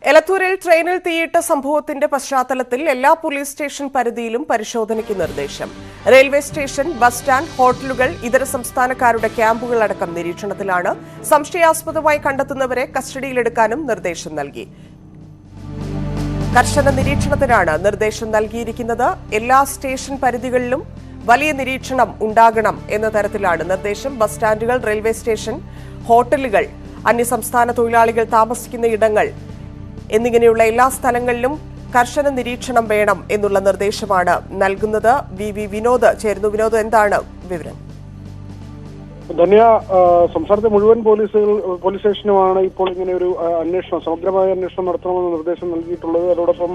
എലത്തൂരിൽ ട്രെയിനിൽ തീയിട്ട സംഭവത്തിന്റെ പശ്ചാത്തലത്തിൽ എല്ലാ പോലീസ് സ്റ്റേഷൻ പരിധിയിലും പരിശോധനയ്ക്ക് നിർദ്ദേശം. റെയിൽവേ സ്റ്റേഷൻ, ബസ് സ്റ്റാൻഡ്, ഹോട്ടലുകൾ, ഇതര സംസ്ഥാനക്കാരുടെ ക്യാമ്പുകളടക്കം നിരീക്ഷണത്തിലാണ്. സംശയാസ്പദമായി കണ്ടെത്തുന്നവരെ കസ്റ്റഡിയിലെടുക്കാനും നിർദ്ദേശം നൽകി. കർശന നിരീക്ഷണത്തിനാണ് നിർദ്ദേശം നൽകിയിരിക്കുന്നത്. എല്ലാ സ്റ്റേഷൻ പരിധികളിലും വലിയ നിരീക്ഷണം ഉണ്ടാകണം എന്ന തരത്തിലാണ് നിർദ്ദേശം. ബസ് സ്റ്റാൻഡുകൾ, റെയിൽവേ സ്റ്റേഷൻ, ഹോട്ടലുകൾ, അന്യസംസ്ഥാന തൊഴിലാളികൾ താമസിക്കുന്ന ഇടങ്ങൾ എന്നിങ്ങനെയുള്ള എല്ലാ സ്ഥലങ്ങളിലും കർശന നിരീക്ഷണം വേണം എന്നുള്ള നിർദ്ദേശമാണ് നൽകുന്നത്. വി വിനോദ് ചേരുന്നു. വിനോദ്, എന്താണ് വിവരം? ധന്യ, സംസ്ഥാനത്തെ മുഴുവൻ പോലീസ് സ്റ്റേഷനുമാണ് ഇപ്പോൾ ഇങ്ങനെ ഒരു അന്വേഷണം, സമഗ്രമായ അന്വേഷണം നടത്തണമെന്ന് നിർദ്ദേശം നൽകിയിട്ടുള്ളത്. അതോടൊപ്പം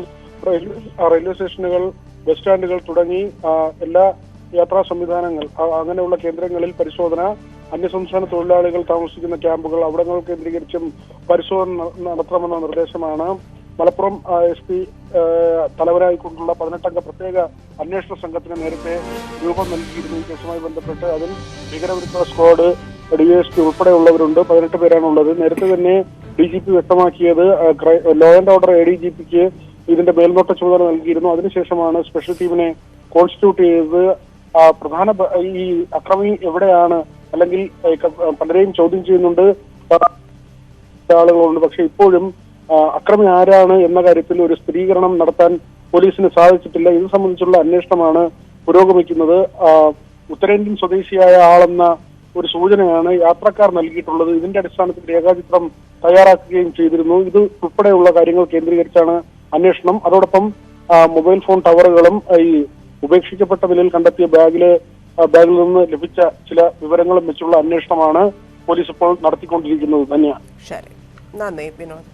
റെയിൽവേ സ്റ്റേഷനുകൾ, ബസ് സ്റ്റാൻഡുകൾ തുടങ്ങി എല്ലാ യാത്രാ സംവിധാനങ്ങൾ, അങ്ങനെയുള്ള കേന്ദ്രങ്ങളിൽ പരിശോധന, അന്യസംസ്ഥാന തൊഴിലാളികൾ താമസിക്കുന്ന ക്യാമ്പുകൾ, അവിടങ്ങൾ കേന്ദ്രീകരിച്ചും പരിശോധന നടത്തണമെന്ന നിർദ്ദേശമാണ്. മലപ്പുറം SP തലവനായിക്കൊണ്ടുള്ള 18-അംഗ പ്രത്യേക അന്വേഷണ സംഘത്തിന് നേരത്തെ രൂപം നൽകിയിരുന്നു. ഈ കേസുമായി ബന്ധപ്പെട്ട് അതിൽ ഭീകരവിരുദ്ധ സ്ക്വാഡ്, DSP ഉൾപ്പെടെയുള്ളവരുണ്ട്. 18 പേരാണുള്ളത്. നേരത്തെ തന്നെ DGP വ്യക്തമാക്കിയത് ലോ ആൻഡ് ഓർഡർ ADGPക്ക് ഇതിന്റെ മേൽനോട്ട ചുമതല നൽകിയിരുന്നു. അതിനുശേഷമാണ് സ്പെഷ്യൽ ടീമിനെ കോൺസ്റ്റിറ്റ്യൂട്ട് ചെയ്ത് പ്രധാന ഈ അക്രമി എവിടെയാണ്, അല്ലെങ്കിൽ പലരെയും ചോദ്യം ചെയ്യുന്നുണ്ട് ആളുകളുണ്ട്. പക്ഷെ ഇപ്പോഴും അക്രമി ആരാണ് എന്ന കാര്യത്തിൽ ഒരു സ്ഥിരീകരണം നടത്താൻ പോലീസിന് സാധിച്ചിട്ടില്ല. ഇത് സംബന്ധിച്ചുള്ള അന്വേഷണമാണ് പുരോഗമിക്കുന്നത്. ഉത്തരേന്ത്യൻ സ്വദേശിയായ ആളെന്ന ഒരു സൂചനയാണ് യാത്രക്കാർ നൽകിയിട്ടുള്ളത്. ഇതിന്റെ അടിസ്ഥാനത്തിൽ രേഖാചിത്രം തയ്യാറാക്കുകയും ചെയ്തിരുന്നു. ഇത് ഉൾപ്പെടെയുള്ള കാര്യങ്ങൾ കേന്ദ്രീകരിച്ചാണ് അന്വേഷണം. അതോടൊപ്പം മൊബൈൽ ഫോൺ ടവറുകളും ഈ ഉപേക്ഷിക്കപ്പെട്ട നിലയിൽ കണ്ടെത്തിയ ബാഗിൽ നിന്ന് ലഭിച്ച ചില വിവരങ്ങളും വെച്ചുള്ള അന്വേഷണമാണ് പോലീസ് ഇപ്പോൾ നടത്തിക്കൊണ്ടിരിക്കുന്നത്. തന്നെയാണ്. ശരി, നന്ദി വിനോദ്.